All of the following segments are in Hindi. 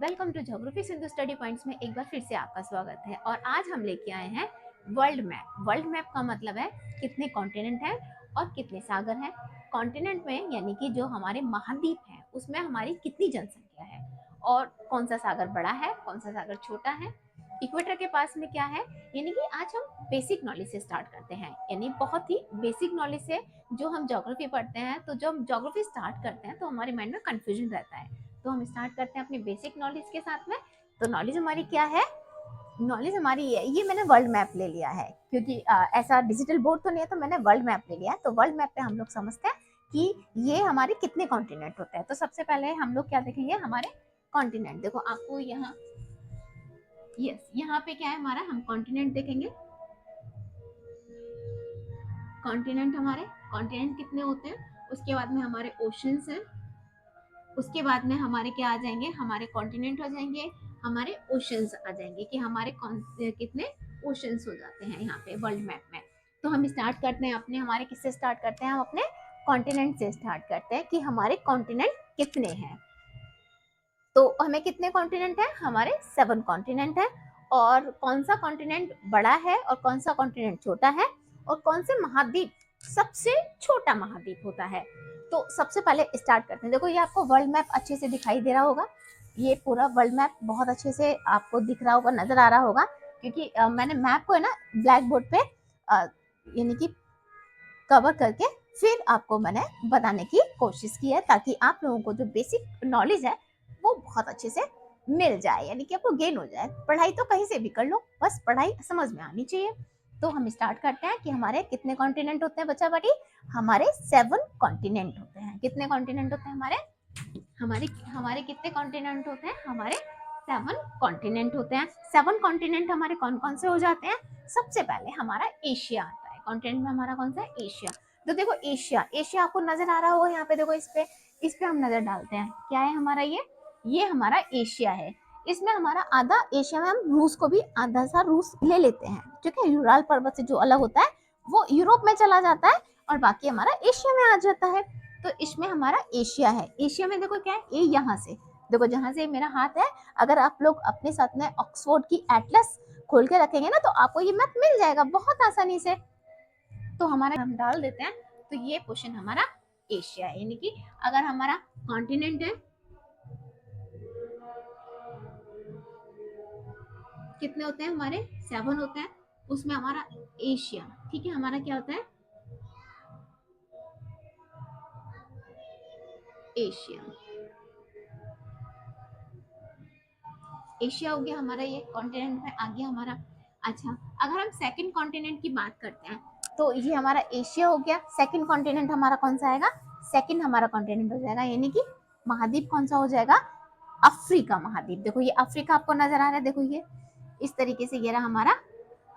Welcome to geography Sindhu study points में एक बार फिर से आपका स्वागत है। और आज हम लेके आए हैं वर्ल्ड मैप। वर्ल्ड मैप का मतलब है कितने कॉन्टिनेंट हैं और कितने सागर हैं। कॉन्टिनेंट में यानी कि जो हमारे महाद्वीप हैं उसमें हमारी कितनी जनसंख्या है और कौन सा सागर बड़ा है कौन सा सागर छोटा है। इक्वेटर के पास में क्या है, यानी कि आज हम बेसिक नॉलेज से स्टार्ट करते हैं, यानी बहुत ही बेसिक नॉलेज से जो हम ज्योग्राफी पढ़ते हैं। तो जब हम ज्योग्राफी स्टार्ट करते हैं तो हमारे माइंड में कंफ्यूजन रहता है, तो हम स्टार्ट करते हैं अपने बेसिक नॉलेज के साथ में। तो नॉलेज हमारी क्या है, नॉलेज हमारी ये मैंने वर्ल्ड मैप ले लिया है क्योंकि ऐसा डिजिटल बोर्ड तो नहीं है, तो मैंने वर्ल्ड मैप ले लिया है। तो वर्ल्ड मैप पे हम लोग समझते हैं कि ये हमारे कितने कॉन्टिनेंट होते हैं। तो सबसे पहले हम लोग क्या देखेंगे, हमारे कॉन्टिनेंट। देखो आपको यहाँ, यस, यहाँ पे क्या है हमारा, हम कॉन्टिनेंट देखेंगे। कॉन्टिनेंट हमारे, कॉन्टिनेंट कितने होते हैं, उसके बाद में हमारे ओशंस हैं, उसके बाद में हमारे क्या आ जाएंगे, हमारे कॉन्टिनेंट हो जाएंगे, हमारे ओशंस आ जाएंगे कि हमारे कितने ओशंस हो जाते हैं यहाँ पे वर्ल्ड मैप में। तो हम स्टार्ट करते हैं अपने, हमारे किससे स्टार्ट करते हैं, हम अपने कॉन्टिनेंट से स्टार्ट करते हैं कि हमारे कॉन्टिनेंट कितने हैं। तो हमें कितने कॉन्टिनेंट हैं, हमारे 7 कॉन्टिनेंट हैं। और कौन सा कॉन्टिनेंट बड़ा है और कौन सा कॉन्टिनेंट छोटा है और कौन से महाद्वीप सबसे छोटा महाद्वीप होता है। तो सबसे पहले स्टार्ट करते हैं। देखो ये आपको वर्ल्ड मैप अच्छे से दिखाई दे रहा होगा, ये पूरा वर्ल्ड मैप बहुत अच्छे से आपको दिख रहा होगा, नजर आ रहा होगा, क्योंकि मैंने मैप को है ना ब्लैक बोर्ड पे यानी कि कवर करके फिर आपको मैंने बताने की कोशिश की है, ताकि आप लोगों को जो बेसिक नॉलेज है वो बहुत अच्छे से मिल जाए, यानी कि आपको गेन हो जाए। पढ़ाई तो कहीं से भी कर लो, बस पढ़ाई समझ में आनी चाहिए। तो हम स्टार्ट करते हैं कि हमारे कितने कॉन्टिनेंट होते हैं बच्चा बाटी, हमारे 7 कॉन्टिनेंट होते हैं। कितने कॉन्टिनेंट होते हैं हमारे, हमारे हमारे कितने कॉन्टिनेंट होते हैं, हमारे 7 कॉन्टिनेंट होते हैं। 7 कॉन्टिनेंट हमारे कौन कौन से हो जाते हैं, सबसे पहले हमारा एशिया आता है। कॉन्टिनेंट में हमारा कौन सा है, एशिया। तो देखो एशिया, एशिया आपको नजर आ रहा होगा यहाँ पे, देखो इस पे हम नजर डालते हैं, क्या है हमारा ये हमारा एशिया है। इसमें हमारा आधा एशिया में हम रूस को भी आधा सा रूस ले लेते हैं, ठीक है। यूराल पर्वत से जो अलग होता है वो यूरोप में चला जाता है और बाकी हमारा एशिया में आ जाता है। तो इसमें हमारा एशिया है। एशिया में देखो क्या है, ये यहाँ से देखो, जहां से मेरा हाथ है, अगर आप लोग अपने साथ में ऑक्सफोर्ड की एटलस खोल के रखेंगे ना तो आपको ये मैप मिल जाएगा बहुत आसानी से। तो हमारा हम डाल देते हैं, तो ये क्वेश्चन हमारा एशिया है, यानी कि अगर हमारा कॉन्टिनेंट है, कितने होते हैं हमारे, 7 होते हैं, उसमें हमारा एशिया, ठीक है, हमारा क्या होता है, एशिया। एशिया हो गया हमारा, ये कॉन्टिनेंट में आ गया हमारा। अच्छा, अगर हम सेकंड कॉन्टिनेंट की बात करते हैं तो ये हमारा एशिया हो गया। सेकंड कॉन्टिनेंट हमारा कौन सा आएगा, सेकंड हमारा कॉन्टिनेंट हो जाएगा, यानी कि महाद्वीप कौन सा हो जाएगा, अफ्रीका महाद्वीप। देखो ये अफ्रीका आपको नजर आ रहा है, देखो ये इस तरीके से, ये रहा हमारा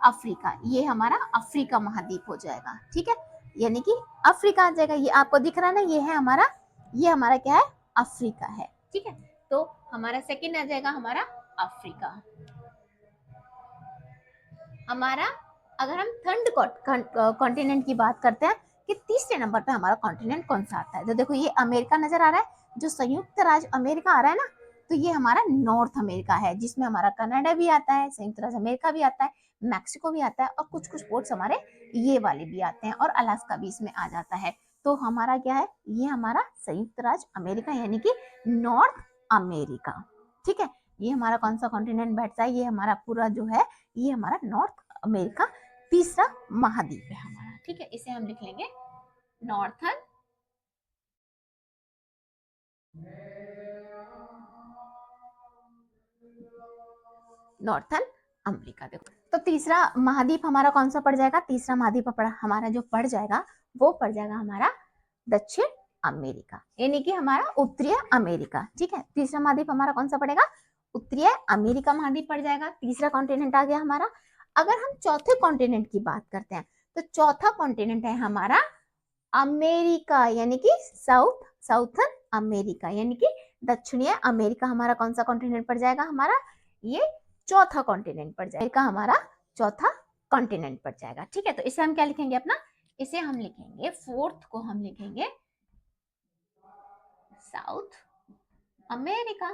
अफ्रीका, ये हमारा अफ्रीका महाद्वीप हो जाएगा, ठीक है। यानी कि अफ्रीका आ जाएगा, ये आपको दिख रहा है ना, ये है हमारा, ये हमारा क्या है, अफ्रीका है, ठीक है। तो हमारा सेकंड आ जाएगा हमारा अफ्रीका। हमारा, अगर हम थर्ड कॉन्टिनेंट की बात करते हैं कि तीसरे नंबर पे हमारा कॉन्टिनेंट कौन सा आता है, तो देखो ये अमेरिका नजर आ रहा है, जो संयुक्त राज्य अमेरिका आ रहा है ना, तो ये हमारा नॉर्थ अमेरिका है, जिसमें हमारा कनाडा भी आता है, संयुक्त राज्य अमेरिका भी आता है, मैक्सिको भी आता है, और कुछ कुछ पोर्ट्स हमारे ये वाले भी आते हैं, और अलास्का भी इसमें आ जाता है। तो हमारा क्या है, ये हमारा संयुक्त राज्य अमेरिका, यानी कि नॉर्थ अमेरिका, ठीक है। ये हमारा कौन सा कॉन्टिनेंट बैठता है, ये हमारा पूरा जो है, ये हमारा नॉर्थ अमेरिका तीसरा महाद्वीप है हमारा, ठीक है। इसे हम लिख लेंगे नॉर्थन, नॉर्थन अमेरिका। देखो तो तीसरा महाद्वीप हमारा कौन सा पड़ जाएगा, तीसरा महाद्वीप हमारा जो पड़ जाएगा वो पड़ जाएगा हमारा दक्षिण अमेरिका, यानी कि हमारा उत्तरीय अमेरिका, ठीक है। तीसरा महाद्वीप हमारा कौन सा पड़ेगा, उत्तरीय अमेरिका महाद्वीप पड़ जाएगा, तीसरा कॉन्टिनेंट आ गया हमारा। अगर हम चौथे कॉन्टिनेंट की बात करते हैं तो चौथा कॉन्टिनेंट है हमारा अमेरिका, यानी कि साउथर्न अमेरिका, यानी कि दक्षिणीय अमेरिका हमारा कौन सा कॉन्टिनेंट पड़ जाएगा, हमारा ये चौथा कॉन्टिनेंट पड़ जाएगा, हमारा चौथा कॉन्टिनेंट पड़ जाएगा, ठीक है। तो इसे हम क्या लिखेंगे अपना, इसे हम लिखेंगे, फोर्थ को हम लिखेंगे साउथ अमेरिका,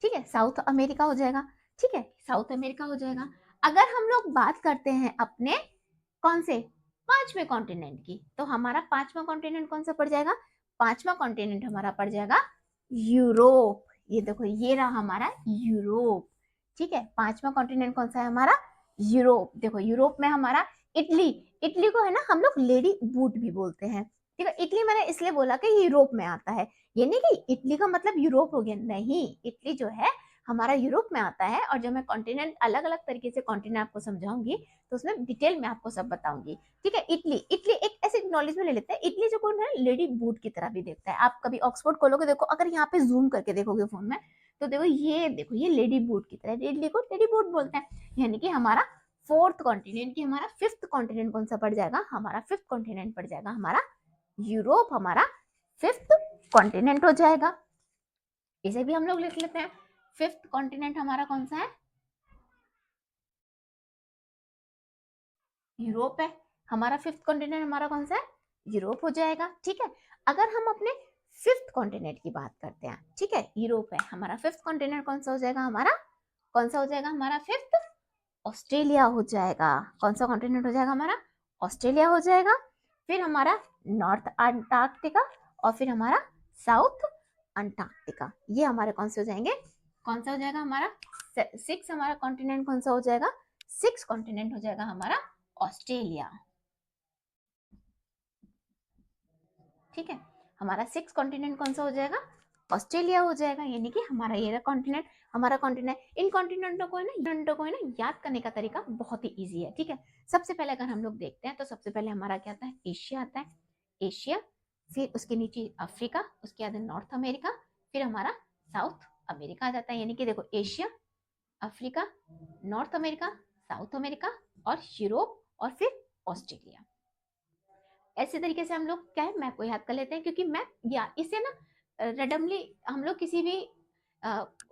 ठीक है, साउथ अमेरिका हो जाएगा। ठीक है, साउथ अमेरिका हो जाएगा। अगर हम लोग बात करते हैं अपने कौन से पांचवें कॉन्टिनेंट की, तो हमारा पांचवा कॉन्टिनेंट कौन सा पड़ जाएगा? पांचवा कॉन्टिनेंट हमारा पड़ जाएगा यूरोप। ये देखो, ये रहा हमारा यूरोप। ठीक है, पांचवा कॉन्टिनेंट कौन सा है हमारा? यूरोप। देखो, यूरोप में हमारा इटली, इटली को है ना हम लोग लेडी बूट भी बोलते हैं। ठीक है, इटली मैंने इसलिए बोला कि यूरोप में आता है, ये नहीं कि इटली का मतलब यूरोप हो गया, नहीं, इटली जो है हमारा यूरोप में आता है। और जब मैं कॉन्टिनेंट अलग अलग तरीके से कॉन्टिनेंट आपको समझाऊंगी तो उसमें डिटेल में आपको सब बताऊंगी। ठीक है, इटली, इटली एक ऐसे नॉलेज में ले लेते हैं, इटली जो कौन है, लेडी बूट की तरह भी देखता है। आप कभी ऑक्सफोर्ड खोलोगे, देखो अगर यहाँ पे जूम करके देखोगे फोन में, तो देखो ये लेडी बूट की तरह, इटली को लेडी बूट बोलते हैं। यानी कि हमारा फोर्थ कॉन्टिनेंट की हमारा फिफ्थ कॉन्टिनेंट कौन सा पड़ जाएगा? हमारा फिफ्थ कॉन्टिनेंट पड़ जाएगा हमारा यूरोप, हमारा फिफ्थ कॉन्टिनेंट हो जाएगा। इसे भी हम लोग लिख लेते हैं। फिफ्थ कॉन्टिनेंट हमारा कौन सा है? यूरोप है। हमारा फिफ्थ कॉन्टिनेंट हमारा कौन सा है? यूरोप हो जाएगा। ठीक है, अगर हम अपने फिफ्थ कॉन्टिनेंट की बात करते हैं, ठीक है, यूरोप है हमारा, फिफ्थ कॉन्टिनेंट कौन सा हो जाएगा हमारा? कौन सा हो जाएगा हमारा फिफ्थ? ऑस्ट्रेलिया हो जाएगा। कौन सा कॉन्टिनेंट हो जाएगा हमारा? ऑस्ट्रेलिया हो जाएगा। फिर हमारा नॉर्थ अंटार्कटिका, और फिर हमारा साउथ अंटार्कटिका, ये हमारे कौन से हो जाएंगे? कौन सा हो जाएगा हमारा सिक्स? हमारा कॉन्टिनेंट कौन सा हो जाएगा? सिक्स कॉन्टिनेंट हो जाएगा हमारा ऑस्ट्रेलिया। ठीक है, हमारा सिक्स कॉन्टिनेंट कौन सा हो जाएगा? ऑस्ट्रेलिया हो जाएगा। यानी कि हमारा ये कॉन्टिनेंट, हमारा कॉन्टिनेंट, इन कॉन्टिनेंटों को है ना याद करने का तरीका बहुत ही इजी है। ठीक है, सबसे पहले अगर हम लोग देखते हैं तो सबसे पहले हमारा क्या आता है? एशिया आता है, एशिया। फिर उसके नीचे अफ्रीका, उसके बाद नॉर्थ अमेरिका, फिर हमारा साउथ अमेरिका आ जाता है। यानी कि देखो, Asia, Africa, north America, south America और यूरोप, और फिर ऑस्ट्रेलिया। ऐसे तरीके से हम लोग क्या है, मैप को याद कर लेते हैं, क्योंकि मैप या इसे ना रेडमली हम लोग किसी भी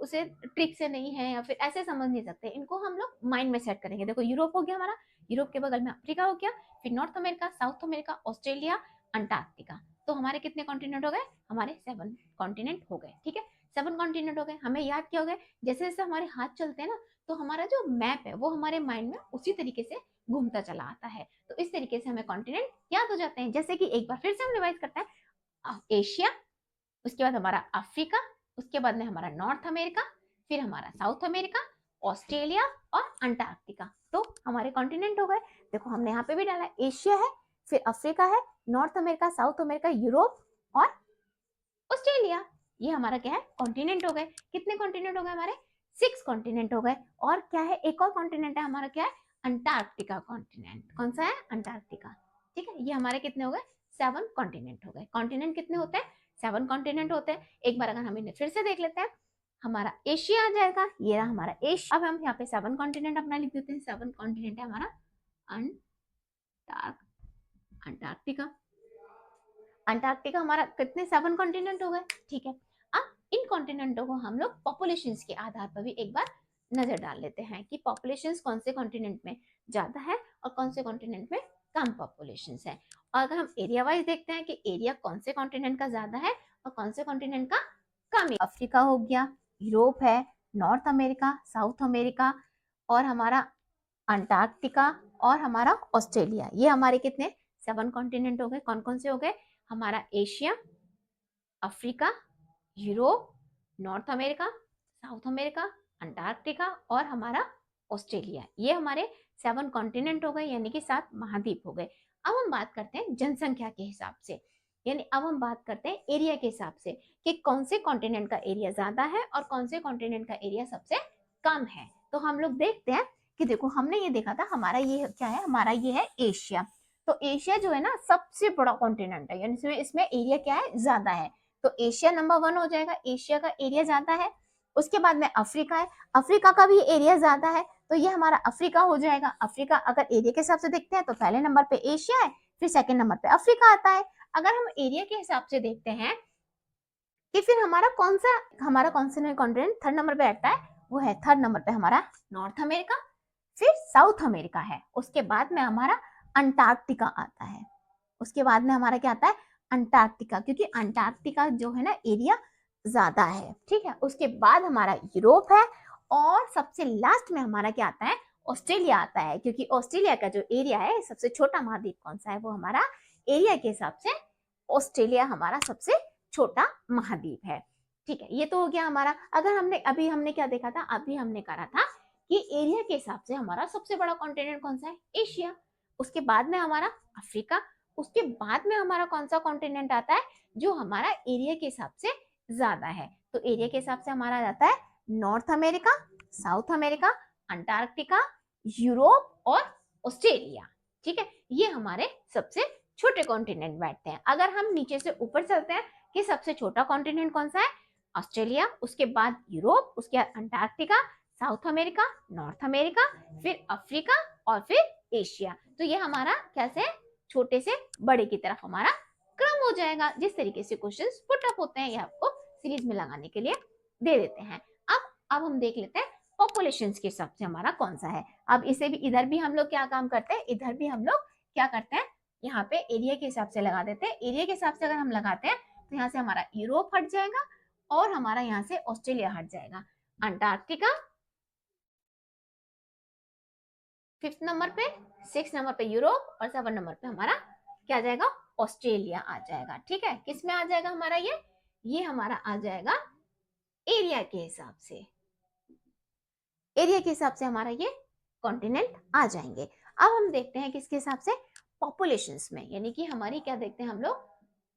उसे ट्रिक से नहीं है या फिर ऐसे समझ नहीं सकते, इनको हम लोग माइंड में सेट करेंगे। देखो, यूरोप हो गया हमारा, यूरोप के बगल में अफ्रीका हो गया, फिर north America, south America, Australia, Antarctica. तो हमारे कितने कॉन्टिनेंट हो गए? हमारे 7 कॉन्टिनेंट हो गए। ठीक है, 7 कॉन्टिनेंट हो गए, हमें याद क्या हो गए? जैसे जैसे हमारे हाथ चलते हैं ना, तो हमारा जो मैप है वो हमारे माइंड में उसी तरीके से घूमता चला आता है। तो इस तरीके से हमें कॉन्टिनेंट याद हो जाते हैं। जैसे कि एक बार फिर से हम रिवाइज करते हैं, एशिया, उसके बाद हमारा अफ्रीका, उसके बाद में हमारा नॉर्थ अमेरिका, फिर हमारा साउथ अमेरिका, ऑस्ट्रेलिया और अंटार्कटिका। तो हमारे कॉन्टिनेंट हो गए। देखो, हमने यहाँ पे भी डाला, एशिया है, फिर अफ्रीका है, north America, south America, Europe और ऑस्ट्रेलिया। ये हमारा क्या है? कॉन्टिनेंट हो गए। कितने कॉन्टिनेंट हो गए हमारे? 6 कॉन्टिनेंट हो गए। और क्या है? एक और कॉन्टिनेंट है हमारा, क्या है? Antarctica continent. कौन सा है? अंटार्कटिका। ठीक है, ये हमारे कितने हो गए? 7 कॉन्टिनेंट हो गए। कॉन्टिनेंट कितने होते हैं? 7 कॉन्टिनेंट होते हैं। एक बार अगर हम इन्हें फिर से देख लेते हैं, हमारा एशिया आ जाएगा, ये रहा हमारा एशिया। अब हम यहाँ पे 7 कॉन्टिनेंट अपना लिख देते हैं। 7 कॉन्टिनेंट है हमारा अंटार्कटिका। अंटार्कटिका हमारा कितने? 7 कॉन्टिनेंट हो गए। ठीक है, अब इन कॉन्टिनेंटों को हम लोग पॉपुलेशन के आधार पर भी एक बार नजर डाल लेते हैं कि पॉपुलेशन कौन से कॉन्टिनेंट में ज्यादा है और कौन से कॉन्टिनेंट में कम पॉपुलेशन है। और अगर हम एरिया वाइज देखते हैं कि एरिया कौन से कॉन्टिनेंट का ज्यादा है और कौन से कॉन्टिनेंट का कम है। अफ्रीका हो गया, यूरोप है, नॉर्थ अमेरिका, साउथ अमेरिका और हमारा अंटार्कटिका और हमारा ऑस्ट्रेलिया। ये हमारे कितने? 7 कॉन्टिनेंट हो गए। कौन कौन से हो गए? हमारा Asia, Africa, Europe, north America, south America, Antarctica और हमारा ऑस्ट्रेलिया। ये हमारे 7 कॉन्टिनेंट हो गए, यानी कि 7 महाद्वीप हो गए। अब हम बात करते हैं जनसंख्या के हिसाब से, यानी अब हम बात करते हैं एरिया के हिसाब से कि कौन से कॉन्टिनेंट का एरिया ज्यादा है और कौन से कॉन्टिनेंट का एरिया सबसे कम है। तो हम लोग देखते हैं कि देखो, हमने ये देखा था, हमारा ये क्या है? हमारा ये है एशिया। तो एशिया जो है ना सबसे बड़ा कॉन्टिनेंट है, यानी इसमें एरिया क्या है? ज्यादा है। तो एशिया नंबर 1 हो जाएगा, एशिया का एरिया ज्यादा है। उसके बाद में अफ्रीका है, अफ्रीका का भी एरिया ज्यादा है, तो ये हमारा अफ्रीका हो जाएगा। अफ्रीका अगर एरिया के हिसाब से देखते हैं तो पहले नंबर पे एशिया है, फिर सेकंड नंबर पे अफ्रीका आता है। अगर हम एरिया के हिसाब से देखते हैं कि फिर हमारा कौन सा कॉन्टिनेंट थर्ड नंबर पे आता है, वो है थर्ड नंबर पे हमारा नॉर्थ अमेरिका, फिर साउथ अमेरिका है, उसके बाद में हमारा अंटार्कटिका आता है। उसके बाद में हमारा क्या आता है? अंटार्कटिका, क्योंकि अंटार्कटिका जो है ना एरिया ज्यादा है, ठीक है। उसके बाद हमारा यूरोप है और सबसे लास्ट में हमारा क्या आता है, ऑस्ट्रेलिया आता है, क्योंकि ऑस्ट्रेलिया का जो एरिया है, सबसे छोटा महाद्वीप कौन सा है, वो हमारा एरिया के हिसाब से ऑस्ट्रेलिया हमारा सबसे छोटा महाद्वीप है, ठीक है। ये तो हो गया हमारा। अगर हमने क्या देखा था, अभी हमने करा था कि एरिया के हिसाब से हमारा सबसे बड़ा कॉन्टिनेंट कौन सा है, एशिया। उसके बाद में हमारा अफ्रीका। उसके बाद में हमारा कौन सा कॉन्टिनेंट आता है जो हमारा एरिया के हिसाब से ज्यादा है, तो एरिया के हिसाब से हमारा जाता है north America, south America, Antarctica, Europe और ऑस्ट्रेलिया, ठीक है। ये हमारे सबसे छोटे कॉन्टिनेंट बैठते हैं। अगर हम नीचे से ऊपर चलते हैं कि सबसे छोटा कॉन्टिनेंट कौन सा है, ऑस्ट्रेलिया, उसके बाद यूरोप, उसके बाद Antarctica, south America, north America, फिर अफ्रीका और फिर एशिया। तो ये हमारा कैसे छोटे से बड़े की तरफ हमारा क्रम हो जाएगा। जिस तरीके से क्वेश्चंस पुट अप होते हैं ये आपको सीरीज में लगाने के लिए दे देते हैं। अब हम देख लेते हैं पॉपुलेशन के हिसाब से हमारा कौन सा है। अब इसे भी इधर भी हम लोग क्या काम करते हैं, इधर भी हम लोग क्या करते हैं, यहाँ पे एरिया के हिसाब से लगा देते हैं। एरिया के हिसाब से अगर हम लगाते हैं तो यहाँ से हमारा यूरोप हट जाएगा और हमारा यहाँ से ऑस्ट्रेलिया हट जाएगा। अंटार्कटिका 5th नंबर पे, 6th नंबर पे यूरोप और 7th नंबर पे हमारा क्या आ जाएगा, ऑस्ट्रेलिया आ जाएगा, ठीक है। किस में आ जाएगा हमारा ये हमारा आ जाएगा एरिया के हिसाब से। एरिया के हिसाब से हमारा ये कॉन्टिनेंट आ जाएंगे। अब हम देखते हैं किसके हिसाब से, पॉपुलेशंस में, यानी कि हमारी क्या देखते हैं हम लोग,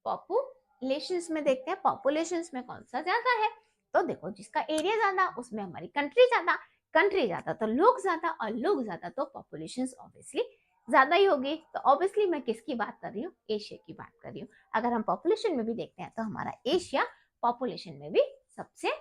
पॉपुलेशंस में देखते हैं पॉपुलेशंस में कौन सा ज्यादा है। तो देखो जिसका एरिया ज्यादा उसमें हमारी कंट्री ज्यादा, कंट्री ज्यादा तो लोग ज्यादा, और लोग ज्यादा तो पॉपुलेशंस ऑब्वियसली ज्यादा ही होगी। तो ऑब्वियसली मैं किसकी बात कर रही हूँ, एशिया की बात कर रही हूँ। अगर हम पॉपुलेशन में भी देखते हैं तो हमारा एशिया पॉपुलेशन में भी सबसे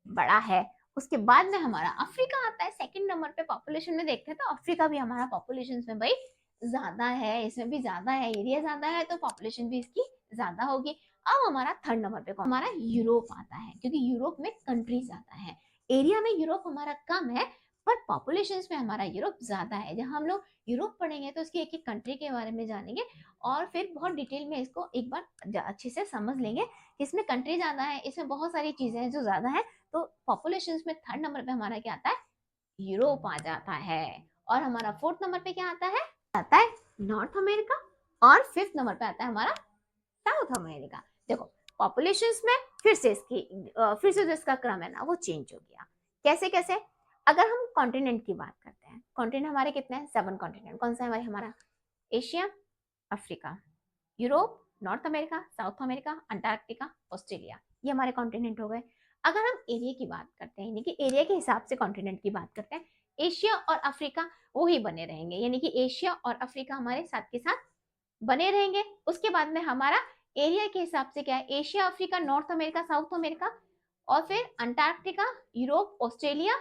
बड़ा है। उसके बाद में हमारा अफ्रीका आता है 2nd नंबर पे। पॉपुलेशन में देखते हैं तो अफ्रीका भी हमारा पॉपुलेशन में भाई ज्यादा है, इसमें भी ज्यादा है, एरिया ज्यादा है तो पॉपुलेशन भी इसकी ज्यादा होगी। अब हमारा 3rd नंबर पे हमारा यूरोप आता है, क्योंकि यूरोप में कंट्री ज्यादा है। एरिया में यूरोप हमारा कम है पर पॉपुलेशन में हमारा यूरोप ज्यादा है। जहां हम लोग यूरोप पढ़ेंगे तो उसकी एक एक कंट्री के बारे में जानेंगे और फिर बहुत डिटेल में इसको एक बार अच्छे से समझ लेंगे। इसमें कंट्री ज्यादा है, इसमें बहुत सारी चीजें हैं जो ज्यादा है। तो पॉपुलेशन में 3rd नंबर पे हमारा क्या आता है, यूरोप आ जाता है। और हमारा 4th नंबर पे क्या आता है नॉर्थ अमेरिका। और 5th नंबर पे आता है हमारा साउथ अमेरिका। देखो पॉपुलेशन में फिर से जो इसका क्रम है ना वो चेंज हो गया। कैसे कैसे, अगर हम कॉन्टिनेंट की बात करते हैं, कॉन्टिनेंट हमारे कितने हैं, 7 कॉन्टिनेंट। कौन सा है हमारा, Asia, Africa, Europe, north America, south America, Antarctica, Australia, ये हमारे कॉन्टिनेंट हो गए। अगर हम एरिया की बात करते हैं, यानी कि एरिया के हिसाब से कॉन्टिनेंट की बात करते हैं, एशिया और अफ्रीका वो ही बने रहेंगे, यानी कि एशिया और अफ्रीका हमारे साथ के साथ बने रहेंगे। उसके बाद में हमारा एरिया के हिसाब से क्या है, Asia, Africa, north America, south America और फिर अंटार्कटिका, यूरोप, ऑस्ट्रेलिया,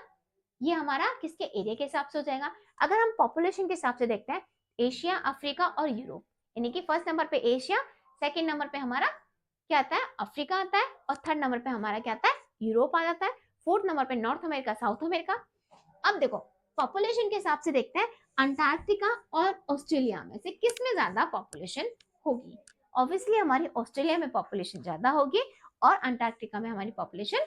ये हमारा किसके एरिया के हिसाब से हो जाएगा। अगर हम पॉपुलेशन के हिसाब से देखते हैं, एशिया, अफ्रीका और यूरोप, यानी कि 1st नंबर पे एशिया, 2nd नंबर पे हमारा क्या आता है, अफ्रीका आता है, और 3rd नंबर पे हमारा क्या आता है, यूरोप आ जाता है, 4th नंबर पे नॉर्थ अमेरिका, साउथ अमेरिका। अब देखो पॉपुलेशन के हिसाब से देखते हैं, अंटार्कटिका और ऑस्ट्रेलिया में से किसमें ज्यादा पॉपुलेशन होगी। ऑब्वियसली हमारी ऑस्ट्रेलिया में पॉपुलेशन ज्यादा होगी और अंटार्कटिका में हमारी पॉपुलेशन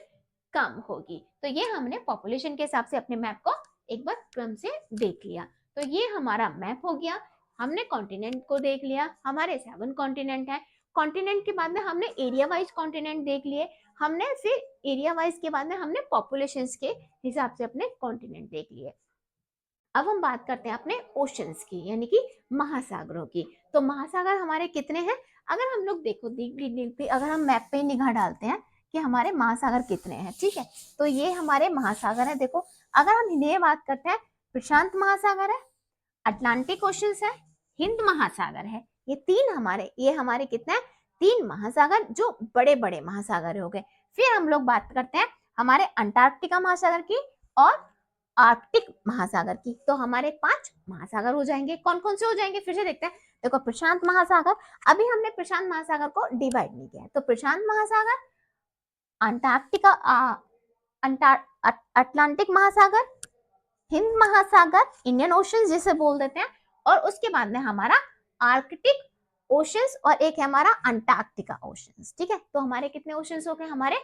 कम होगी। तो ये हमने पॉपुलेशन के हिसाब से अपने मैप को एक बार क्रम से देख लिया। तो ये हमारा मैप हो गया। हमने कॉन्टिनेंट को देख लिया, हमारे 7 कॉन्टिनेंट है। कॉन्टिनेंट के बाद में हमने एरिया वाइज कॉन्टिनेंट देख लिए, हमने फिर एरिया वाइज के बाद में हमने पॉपुलेशन के हिसाब से अपने कॉन्टिनेंट देख लिए। अब हम बात करते हैं अपने ओशंस की, यानी कि महासागरों की। तो महासागर हमारे कितने हैं, अगर हम लोग देखो अगर हम मैप पे निगाह डालते हैं कि हमारे महासागर कितने हैं, ठीक है। तो ये हमारे महासागर है। देखो अगर हम ये बात करते हैं, प्रशांत महासागर है, अटलांटिक ओशन है, हिंद महासागर है, ये हमारे कितने हैं, 3 महासागर जो बड़े बड़े महासागर हो गए। फिर हम लोग बात करते हैं हमारे अंटार्कटिका महासागर की और आर्कटिक महासागर की। तो हमारे 5 महासागर हो जाएंगे। कौन कौन से हो जाएंगे फिर से देखते हैं। देखो प्रशांत महासागर, अभी हमने प्रशांत महासागर को डिवाइड नहीं किया है, तो प्रशांत महासागर, अंटार्कटिका, अटलांटिक महासागर, हिंद महासागर, इंडियन ओशन जिसे बोल देते हैं, और उसके बाद में हमारा आर्कटिक ओशंस और एक है हमारा अंटार्कटिका ओशंस, ठीक है। तो हमारे कितने ओशंस हो गए, हमारे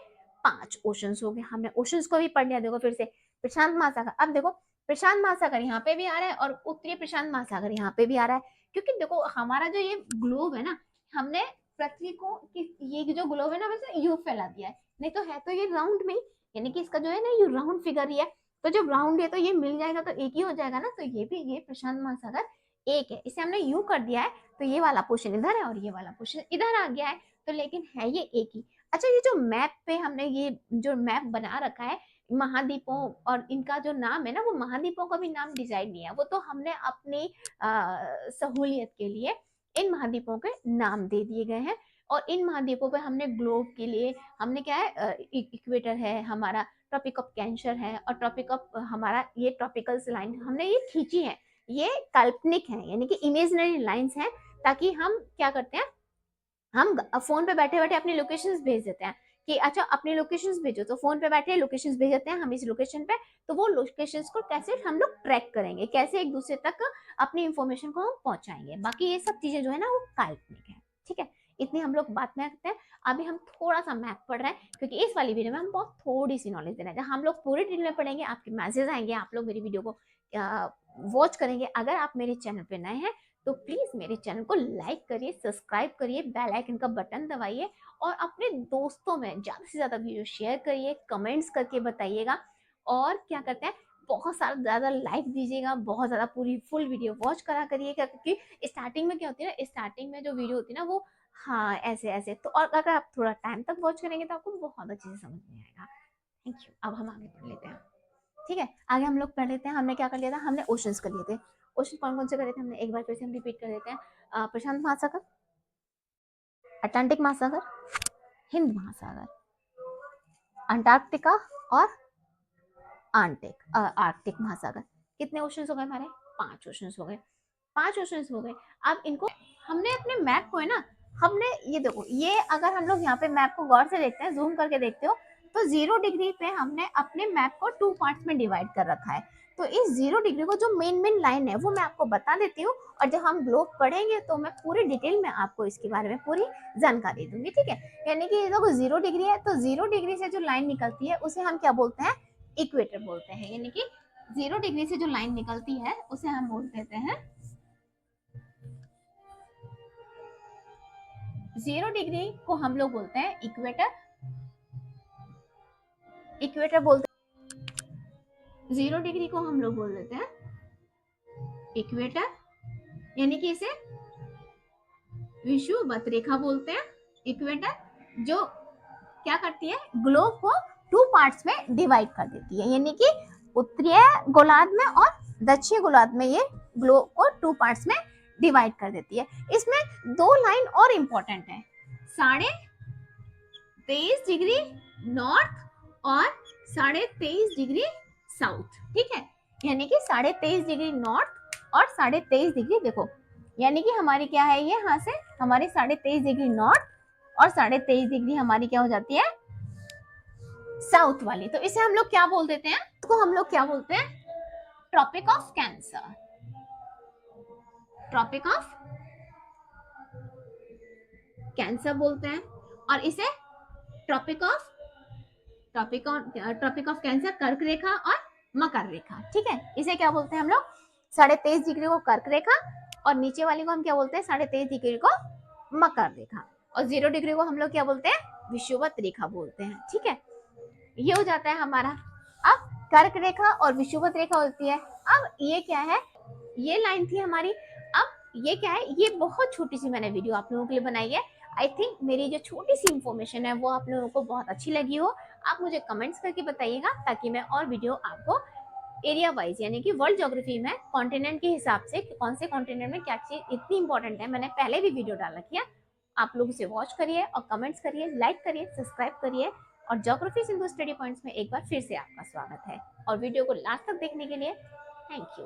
5 ओशंस हो गए। हमने ओशंस को भी पढ़ लिया। देखो फिर से प्रशांत महासागर, अब देखो प्रशांत महासागर यहाँ पे भी आ रहा है और उत्तरी प्रशांत महासागर यहाँ पे भी आ रहा है, क्योंकि देखो हमारा जो ये ग्लोब है ना, हमने पृथ्वी को ये जो ग्लोब है ना वैसे यू फैला दिया है, नहीं तो है तो ये राउंड में, यानी कि इसका जो है ना ये राउंड फिगर ही है, तो जब राउंड है तो ये मिल जाएगा तो एक ही हो जाएगा ना, तो ये भी ये प्रशांत महासागर एक है, इसे हमने यू कर दिया है, तो ये वाला पोर्शन इधर है और ये वाला पोर्शन इधर आ गया है, तो लेकिन है ये एक ही। अच्छा, ये जो मैप पे हमने ये जो मैप बना रखा है महाद्वीपों और इनका जो नाम है ना, वो महाद्वीपों का भी नाम डिसाइड नहीं है, वो तो हमने अपनी सहूलियत के लिए इन महाद्वीपों के नाम दे दिए गए हैं। और इन महाद्वीपों पे हमने ग्लोब के लिए हमने क्या है, इक्वेटर है हमारा, ट्रॉपिक ऑफ कैंसर है, और ट्रॉपिक ऑफ हमारा ये ट्रॉपिकल लाइन हमने ये खींची है, ये काल्पनिक है, यानी कि इमेजिनरी लाइंस हैं, ताकि हम क्या करते हैं, हम फोन पे बैठे बैठे अपनी लोकेशंस भेज देते हैं कि अच्छा अपनी लोकेशंस भेजो, तो फोन पे बैठे लोकेशंस भेज देते हैं हम इस लोकेशन पे, तो वो लोकेशंस को कैसे हम लोग ट्रैक करेंगे, कैसे एक दूसरे तक अपनी इंफॉर्मेशन को हम पहुंचाएंगे, बाकी ये सब चीजें जो है ना वो काल्पनिक है। ठीक है, इतनी हम लोग बात में रखते हैं। अभी हम थोड़ा सा मैप पढ़ रहे हैं, क्योंकि इस वाली वीडियो में हम बहुत थोड़ी सी नॉलेज दे रहे हैं, हम लोग पूरे डिटेल में पढ़ेंगे, आपके मैसेज आएंगे, आप लोग मेरी वीडियो को वॉच करेंगे। अगर आप मेरे चैनल पे नए हैं तो प्लीज मेरे चैनल को लाइक करिए, सब्सक्राइब करिए, बेल आइकन का बटन दबाइए, और अपने दोस्तों में ज्यादा से ज्यादा वीडियो शेयर करिए, कमेंट्स करके बताइएगा, और क्या करते हैं बहुत सारा ज्यादा लाइक दीजिएगा, बहुत ज्यादा पूरी फुल वीडियो वॉच करा करिएगा, क्योंकि स्टार्टिंग में क्या होती है ना, स्टार्टिंग में जो वीडियो होती है ना वो हाँ ऐसे ऐसे, तो और अगर आप थोड़ा टाइम तक वॉच करेंगे तो आपको बहुत अच्छे से समझ में आएगा। Thank you. अब हम आगे पढ़ लेते हैं। ठीक है, आगे हम लोग पढ़ लेते हैं। हमने क्या कर लिया था, हमने ओशंस कर लिए थे। ओशन कौन कौन से करे थे हमने, एक बार फिर से हम रिपीट कर देते हैं। प्रशांत महासागर, अटलांटिक महासागर, हिंद महासागर, अंटार्कटिका और आर्कटिक महासागर। कितने ओशंस हो गए हमारे, 5 ओशंस हो गए, 5 ओशंस हो गए। अब इनको हमने अपने मैप को है ना, हमने ये देखो, ये अगर हम लोग यहाँ पे मैप को गौर से देखते हैं, जूम करके देखते हो, तो 0 डिग्री पे हमने अपने मैप को 2 पार्ट्स में डिवाइड कर रखा है। तो इस 0 डिग्री को जो मेन लाइन है वो मैं आपको बता देती हूँ, और जब हम ग्लोब पढ़ेंगे तो मैं पूरी डिटेल में आपको इसके बारे में पूरी जानकारी दूंगी। ठीक है, यानी कि देखो 0 डिग्री है, तो 0 डिग्री से जो लाइन निकलती है उसे हम क्या बोलते हैं, इक्वेटर बोलते हैं, यानी कि 0 डिग्री से जो लाइन निकलती है उसे हम बोल देते हैं 0 डिग्री को हम लोग बोलते हैं इक्वेटर, इक्वेटर बोलते हैं 0 डिग्री को हम लोग बोल देते हैं इक्वेटर, यानी कि इसे विषुवत रेखा बोलते हैं। इक्वेटर जो क्या करती है, ग्लोब को 2 पार्ट्स में डिवाइड कर देती है, यानी कि उत्तरीय गोलार्ध में और दक्षिणी गोलार्ध में ये ग्लोब को 2 पार्ट्स में डिवाइड कर देती है। इसमें 2 लाइन और इंपॉर्टेंट है, 23.5 डिग्री नॉर्थ और 23.5 डिग्री साउथ। ठीक है, यानी कि 23.5 डिग्री नॉर्थ और 23.5 डिग्री, देखो यानी कि हमारी क्या है, ये यहाँ से हमारी 23.5 डिग्री नॉर्थ और 23.5 डिग्री हमारी क्या हो जाती है, साउथ वाली। तो इसे हम लोग क्या बोल देते हैं, तो हम लोग क्या बोलते हैं, tropic of cancer, tropic of cancer बोलते हैं, और इसे ट्रॉपिक ऑफ कैंसर, कर्क रेखा और मकर रेखा। ठीक है, इसे क्या बोलते हैं हम लोग, 23.5 डिग्री को कर्क रेखा, और नीचे वाली को हम क्या बोलते हैं, 23.5 डिग्री को मकर रेखा, और 0 डिग्री को हम लोग क्या बोलते हैं, विषुवत रेखा बोलते हैं। ठीक है, ये हो जाता है हमारा। अब कर्क रेखा और विषुवत रेखा होती है। अब ये क्या है, ये लाइन थी हमारी। अब ये क्या है, ये बहुत छोटी सी मैंने वीडियो आप लोगों के लिए बनाई है। आई थिंक मेरी जो छोटी सी इंफॉर्मेशन है वो आप लोगों को बहुत अच्छी लगी हो। आप मुझे कमेंट्स करके बताइएगा, ताकि मैं और वीडियो आपको एरिया वाइज, यानी कि वर्ल्ड ज्योग्राफी में कॉन्टिनेंट के हिसाब से कौन से कॉन्टिनेंट में क्या चीज इतनी इंपॉर्टेंट है, मैंने पहले भी वीडियो डाल रखी है। आप लोग उसे वॉच करिए और कमेंट्स करिए, लाइक करिए, सब्सक्राइब करिए, और ज्योग्राफी सिंधु स्टडी पॉइंट्स में एक बार फिर से आपका स्वागत है। और वीडियो को लास्ट तक देखने के लिए थैंक यू।